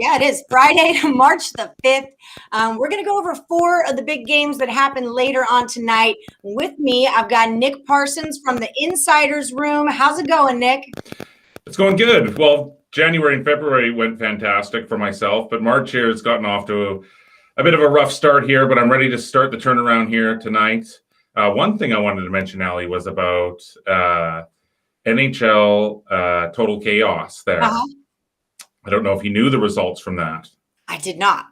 Yeah, it is Friday, March the 5th. We're going to go over 4 of the big games that happen later on tonight. With me, I've got Nick Parsons from the Insiders Room. How's it going, Nick? It's going good. Well, January and February went fantastic for myself, but March here has gotten off to a bit of a rough start here, but I'm ready to start the turnaround here tonight. One thing I wanted to mention, Ali, was about NHL Total Chaos there. I don't know if you knew the results from that. I did not.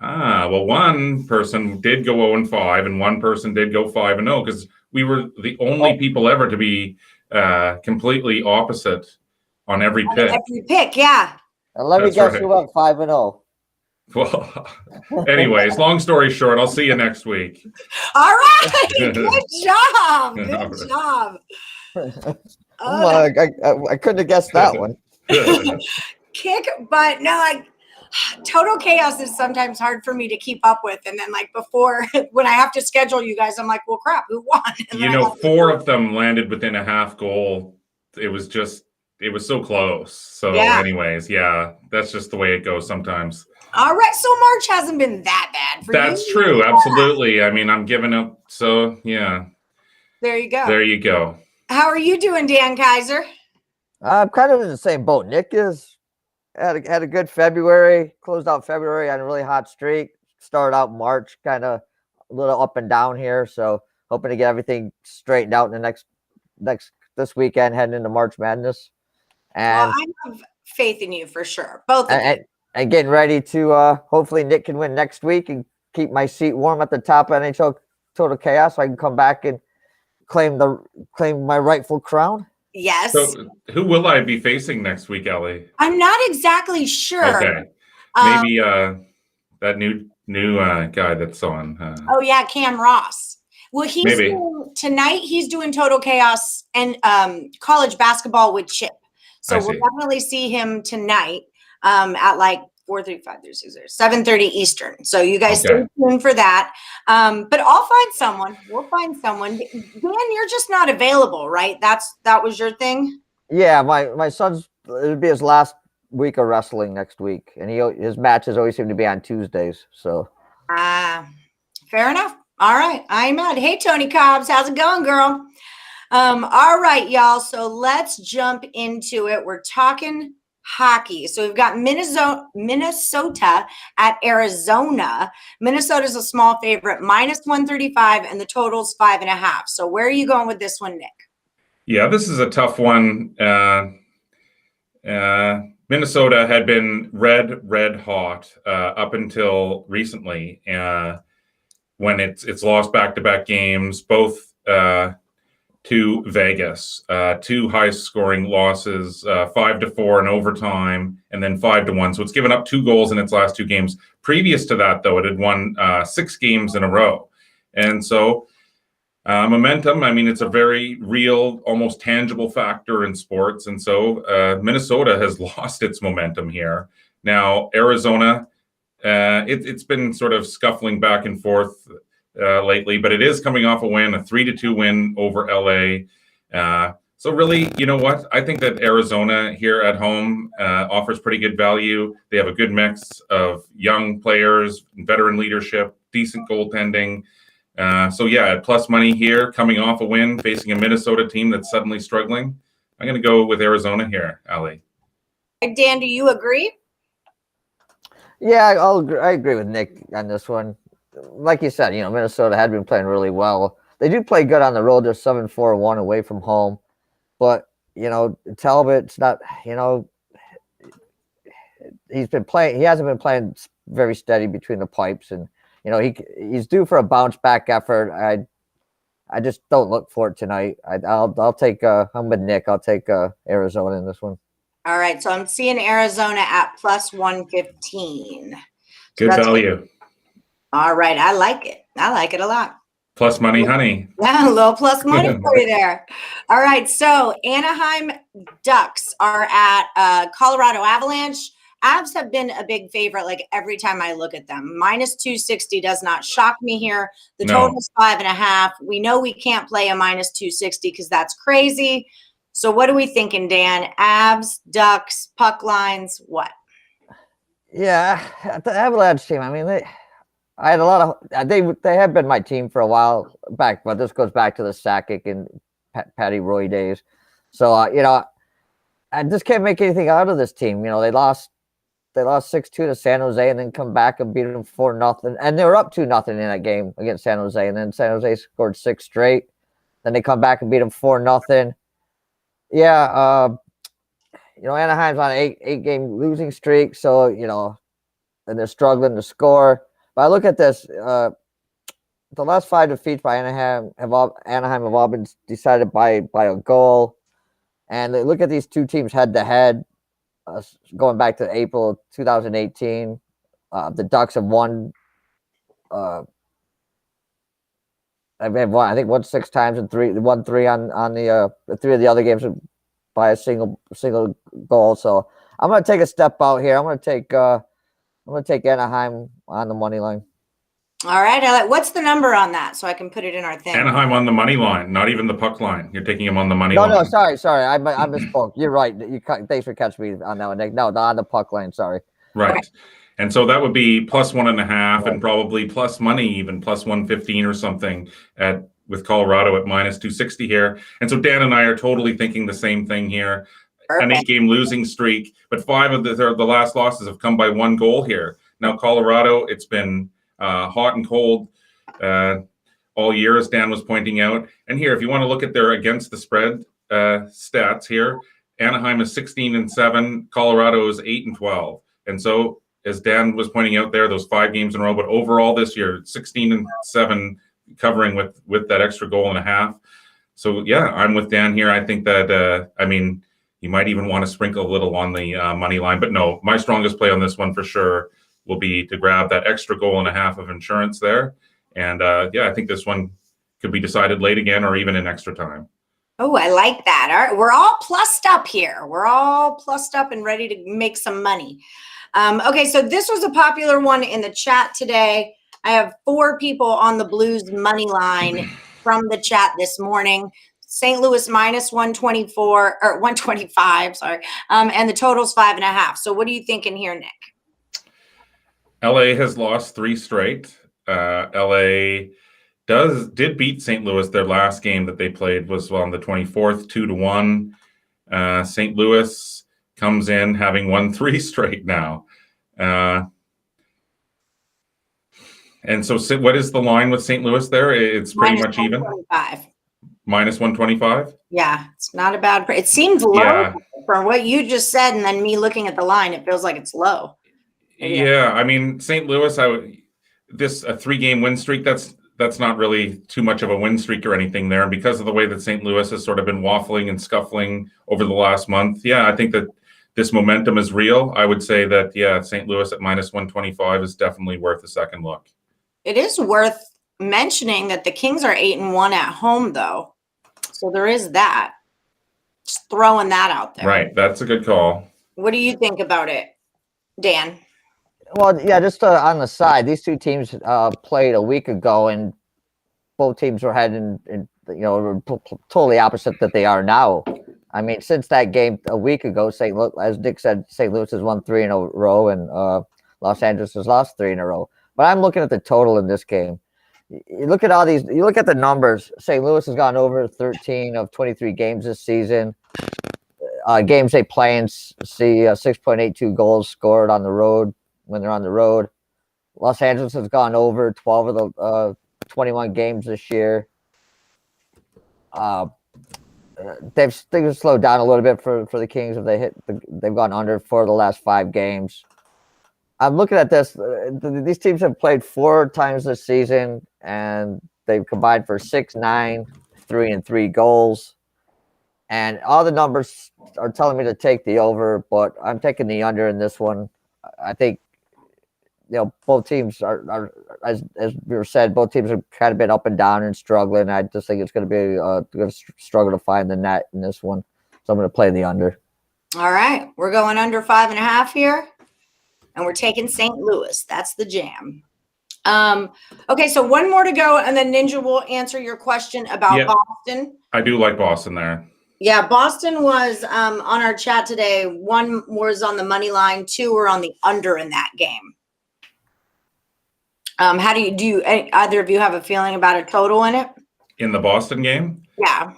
Well, one person did go 0-5 and one person did go 5-0 because we were the only people ever to be completely opposite on every pick. Every pick, yeah. Let me guess, you went 5-0. Well, anyways, long story short, I'll see you next week. All right. Good job. Good job. I couldn't have guessed that one. Kick, but no, Total Chaos is sometimes hard for me to keep up with. And then before, when I have to schedule you guys, I'm like, well, crap, who won? 4 of them landed within a half goal. It was so close. So anyways, yeah, that's just the way it goes sometimes. All right. So March hasn't been that bad for you. That's true. Absolutely. I mean, I'm giving up. So yeah. There you go. There you go. How are you doing, Dan Kaiser? I'm kind of in the same boat. Nick is. Had a good February, closed out February on a really hot streak. Started out March kind of a little up and down here. So hoping to get everything straightened out in the this weekend, heading into March Madness. And I have faith in you for sure. Both of you. And getting ready to hopefully Nick can win next week and keep my seat warm at the top of NHL Total Chaos so I can come back and claim my rightful crown. Yes. So who will I be facing next week, Ellie? I'm not exactly sure. Okay. Maybe that new guy that's on. Oh yeah, Cam Ross. Well, tonight he's doing Total Chaos and college basketball with Chip. So we'll definitely see him tonight at 4:35, 7:30 Eastern. So you guys stay tuned for that. But I'll find someone. We'll find someone. Dan, you're just not available, right? That was your thing? Yeah, my son's, it'll be his last week of wrestling next week. And his matches always seem to be on Tuesdays. So fair enough. All right. I'm out. Hey, Tony Cobbs. How's it going, girl? All right, y'all. So let's jump into it. We're talking hockey. So we've got Minnesota at Arizona. Minnesota's a small favorite, -135, and the total's 5.5. So where are you going with this one, Nick? Yeah, this is a tough one. Minnesota had been red hot up until recently when it's lost back-to-back games, both to Vegas, 2 high-scoring losses, 5-4 in overtime, and then 5-1. So it's given up 2 goals in its last 2 games. Previous to that, though, it had won 6 games in a row. And so momentum, I mean, it's a very real, almost tangible factor in sports. And so Minnesota has lost its momentum here. Now, Arizona, it's been sort of scuffling back and forth lately, but it is coming off a win, a 3-2 win over LA. So really, you know what? I think that Arizona here at home offers pretty good value. They have a good mix of young players, veteran leadership, decent goaltending. So yeah, plus money here, coming off a win, facing a Minnesota team that's suddenly struggling. I'm going to go with Arizona here, Ali. Dan, do you agree? Yeah, I agree with Nick on this one. Like you said, Minnesota had been playing really well. They do play good on the road. They're 7-4-1 away from home. But, Talbot's not, he hasn't been playing very steady between the pipes. And, he's due for a bounce back effort. I just don't look for it tonight. I'll take, I'm with Nick. I'll take Arizona in this one. All right. So I'm seeing Arizona at +115. Good value. All right. I like it. I like it a lot. Plus money, honey. Yeah, a little plus money for you there. All right. So Anaheim Ducks are at Colorado Avalanche. Avs have been a big favorite every time I look at them. -260 does not shock me here. The total is 5.5. We know we can't play a -260 because that's crazy. So what are we thinking, Dan? Avs, Ducks, puck lines, what? Yeah, the Avalanche team. I mean, I had a lot of they have been my team for a while back, but this goes back to the Sakic and Patty Roy days. So I just can't make anything out of this team. They lost 6-2 to San Jose and then come back and beat them 4-0. And they were up 2-0 in that game against San Jose. And then San Jose scored 6 straight. Then they come back and beat them 4-0. Yeah, Anaheim's on an 8-game losing streak. So, and they're struggling to score. But I look at this, the last 5 defeats by Anaheim have all been decided by a goal. And look at these two teams head to head. Going back to April 2018, the Ducks have won. I think won 6 times and won 3 on the 3 of the other games by a single goal. So I'm going to take a step out here. I'm going to take Anaheim on the money line. All right. What's the number on that so I can put it in our thing? Anaheim on the money line, not even the puck line. You're taking him on the money line. No, sorry. I misspoke. You're right. Thanks for catching me on that one. No, on the puck line. Sorry. Right. Okay. And so that would be +1.5 and probably plus money, even +115 or something with Colorado at -260 here. And so Dan and I are totally thinking the same thing here. Perfect. An 8-game losing streak, but 5 of the last losses have come by 1 goal here. Now Colorado, it's been hot and cold all year, as Dan was pointing out. And here, if you want to look at their against the spread stats here, Anaheim is 16-7, Colorado is 8-12. And so, as Dan was pointing out there, those 5 games in a row, but overall this year, 16-7, covering with that extra goal and a half. So yeah, I'm with Dan here. I think that you might even want to sprinkle a little on the money line, but no, my strongest play on this one for sure will be to grab that extra goal and a half of insurance there. And I think this one could be decided late again or even in extra time. Oh, I like that. All right. We're all plussed up here. We're all plussed up and ready to make some money. Okay, so this was a popular one in the chat today. I have 4 people on the Blues money line from the chat this morning. St. Louis -124 or 125, sorry. And the total's 5.5. So what are you thinking here, Nick? LA has lost 3 straight. LA did beat St. Louis. Their last game that they played was on the 24th, 2-1. St. Louis comes in having won 3 straight now. And so what is the line with St. Louis there? It's pretty much even. -125. Yeah, it's not a bad. It seems low from what you just said, and then me looking at the line, it feels like it's low. Yeah, I mean, St. Louis, a 3-game win streak, that's not really too much of a win streak or anything there. And because of the way that St. Louis has sort of been waffling and scuffling over the last month, I think that this momentum is real. I would say that, St. Louis at -125 is definitely worth a second look. It is worth mentioning that the Kings are 8-1 at home, though. So there is that. Just throwing that out there. Right. That's a good call. What do you think about it, Dan? Well, yeah, just on the side, these 2 teams played a week ago, and both teams were heading, totally opposite that they are now. I mean, since that game a week ago, St. Louis, as Dick said, St. Louis has won 3 in a row, and Los Angeles has lost 3 in a row. But I'm looking at the total in this game. You look at all these. You look at the numbers. St. Louis has gone over 13 of 23 games this season. Games they play and see 6.82 goals scored on the road when they're on the road. Los Angeles has gone over 12 of the 21 games this year. Things have slowed down a little bit for the Kings. If they've gone under 4 of the last 5 games. I'm looking at this. These teams have played 4 times this season, and they've combined for 6-9, 3 and 3 goals. And all the numbers are telling me to take the over, but I'm taking the under in this one. I think, both teams are as we said, both teams have kind of been up and down and struggling. I just think it's going to be going to struggle to find the net in this one. So I'm going to play the under. All right. We're going under 5.5 here. And we're taking St. Louis. That's the jam. Okay, so one more to go, and then Ninja will answer your question about Boston. I do like Boston there. Yeah, Boston was on our chat today. 1 was on the money line, 2 were on the under in that game. How do you either of you have a feeling about a total in it? In the Boston game? Yeah,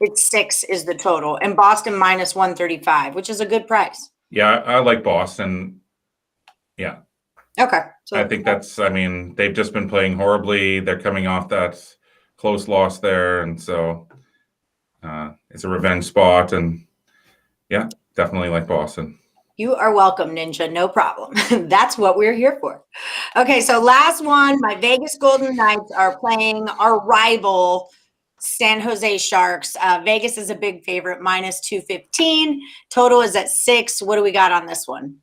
it's 6 is the total, and Boston minus 135, which is a good price. Yeah, I like Boston. Yeah. Okay. So I think they've just been playing horribly. They're coming off that close loss there, and so it's a revenge spot, and yeah, definitely like Boston. You are welcome, Ninja. No problem. That's what we're here for. Okay, so last one. My Vegas Golden Knights are playing our rival San Jose Sharks. Vegas is a big favorite, minus 215. Total is at 6. What do we got on this one?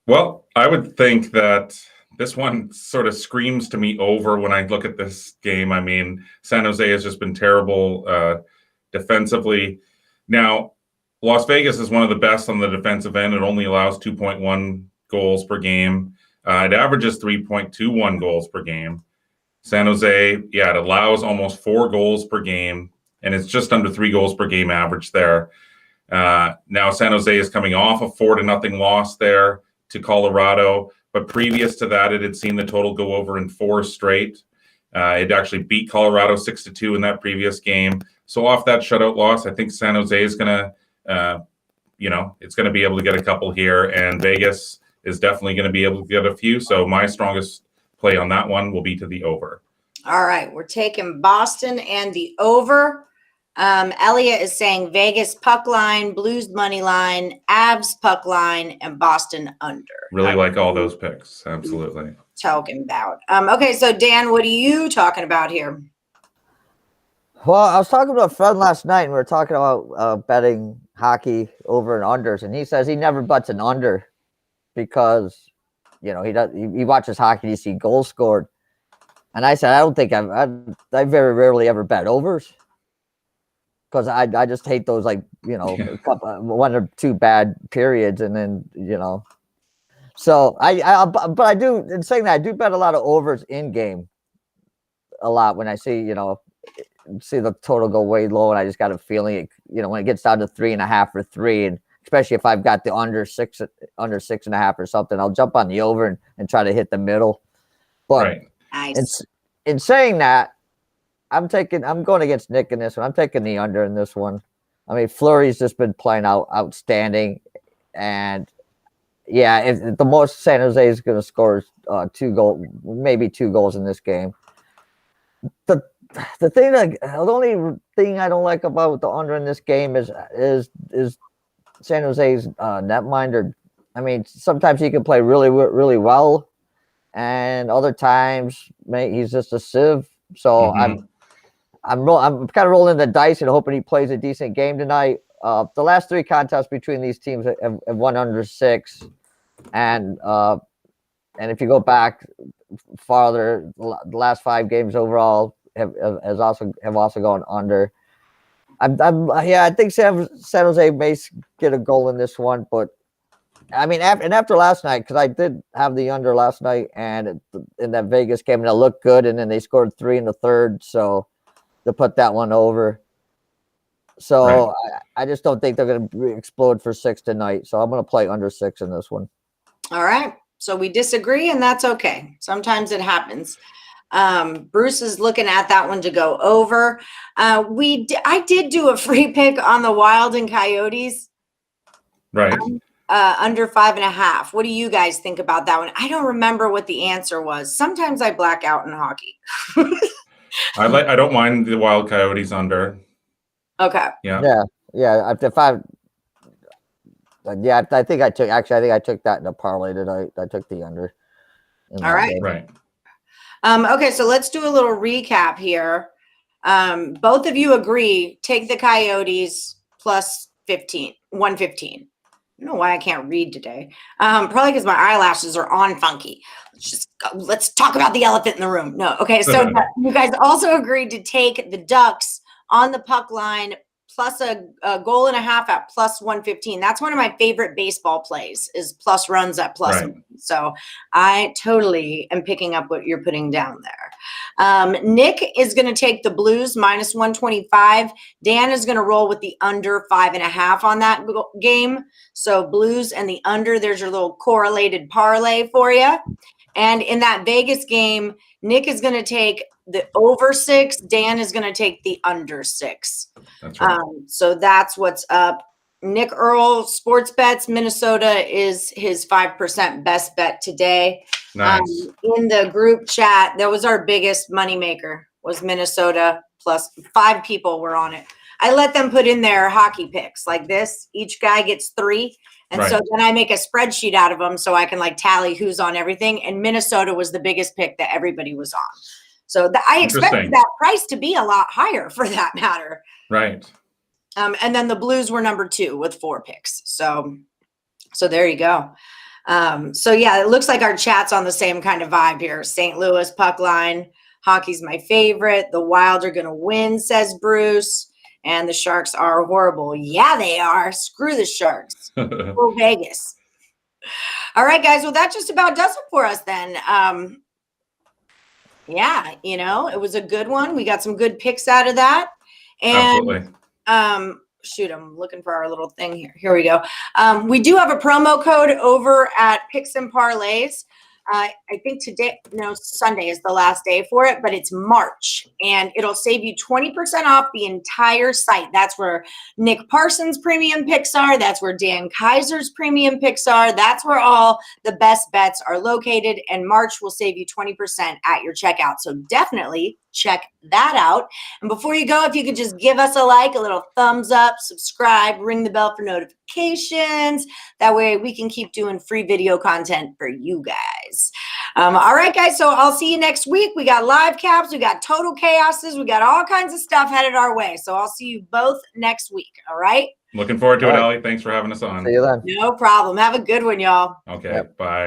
Well, I would think that this one sort of screams to me over when I look at this game. I mean, San Jose has just been terrible defensively. Now, Las Vegas is one of the best on the defensive end. It only allows 2.1 goals per game. It averages 3.21 goals per game. San Jose, it allows almost 4 goals per game, and it's just under 3 goals per game average there. Now, San Jose is coming off a 4-0 loss there to Colorado, but previous to that, it had seen the total go over in 4 straight. It actually beat Colorado 6-2 in that previous game. So off that shutout loss, I think San Jose is going to it's going to be able to get a couple here, and Vegas is definitely going to be able to get a few. So my strongest play on that one will be to the over. All right, we're taking Boston and the over. Elliot is saying Vegas puck line, Blues money line, Avs puck line, and Boston under. Really like all those picks. Absolutely. Talking about. Okay, so Dan, what are you talking about here? Well, I was talking to a friend last night, and we were talking about betting hockey over and unders, and he says he never bets an under because, he watches hockey, you see goals scored, and I said I don't think I very rarely ever bet overs because I just hate those one or two bad periods, and then So but I do, in saying that, I do bet a lot of overs in game, a lot when I see see the total go way low, and I just got a feeling when it gets down to 3.5 or 3, and especially if I've got the under 6.5 or something, I'll jump on the over and try to hit the middle. But in saying that, I'm going against Nick in this one. I'm taking the under in this one. I mean, Fleury's just been playing outstanding, and if the most San Jose is going to score 2 goals, maybe 2 goals in this game. The only thing I don't like about the under in this game is San Jose's netminder. I mean, sometimes he can play really, really well, and other times he's just a sieve. So I'm kind of rolling the dice and hoping he plays a decent game tonight. The last 3 contests between these teams have won under 6, and if you go back farther, the last 5 games overall have also gone under. I think San Jose may get a goal in this one, but I mean, after last night, because I did have the under last night, and in that Vegas game, and it looked good, and then they scored 3 in the third, so to put that one over. So right. I just don't think they're going to explode for 6 tonight. So I'm going to play under 6 in this one. All right. So we disagree, and that's okay. Sometimes it happens. Bruce is looking at that one to go over. I did do a free pick on the Wild and Coyotes. Right. Under 5.5. What do you guys think about that one? I don't remember what the answer was. Sometimes I black out in hockey. I don't mind the Wild Coyotes under. Okay. Yeah. I think I took that in a parlay tonight. I took the under. All right. Game. Right. Okay, so let's do a little recap here. Both of you agree, take the Coyotes plus 115. I don't know why I can't read today. Probably because my eyelashes are on funky. Let's talk about the elephant in the room. No, okay. So you guys also agreed to take the Ducks on the puck line plus a goal and a half at plus 115. That's one of my favorite baseball plays is plus runs at plus. Right. So I totally am picking up what you're putting down there. Nick is going to take the Blues minus 125. Dan is going to roll with the under 5.5 on that game. So Blues and the under, there's your little correlated parlay for you. And in that Vegas game, Nick is going to take the over 6. Dan is going to take the under 6. That's right. So that's what's up. Nick Earl, sports bets, Minnesota is his 5% best bet today. Nice. In the group chat, that was our biggest moneymaker, was Minnesota, plus 5 people were on it. I let them put in their hockey picks like this. Each guy gets 3. And so then I make a spreadsheet out of them so I can like tally who's on everything. And Minnesota was the biggest pick that everybody was on. So I expected that price to be a lot higher for that matter. Right. And then the Blues were number 2 with 4 picks. So there you go. So yeah, it looks like our chat's on the same kind of vibe here. St. Louis puck line. Hockey's my favorite. The Wild are going to win, says Bruce. And the Sharks are horrible. Yeah, they are. Screw the Sharks. Go Vegas. All right, guys. Well, that just about does it for us then. Yeah, it was a good one. We got some good picks out of that. And shoot, I'm looking for our little thing here. Here we go. We do have a promo code over at Picks and Parlays. I think Sunday is the last day for it, but it's March, and it'll save you 20% off the entire site. That's where Nick Parsons' premium picks are. That's where Dan Kaiser's premium picks are. That's where all the best bets are located, and March will save you 20% at your checkout. So definitely check that out. And before you go, if you could just give us a like, a little thumbs up, subscribe, ring the bell for notifications. That way we can keep doing free video content for you guys. All right, guys. So I'll see you next week. We got live caps. We got total chaoses. We got all kinds of stuff headed our way. So I'll see you both next week. All right. Looking forward to it, Allie. Thanks for having us on. See you then. No problem. Have a good one, y'all. Okay. Bye.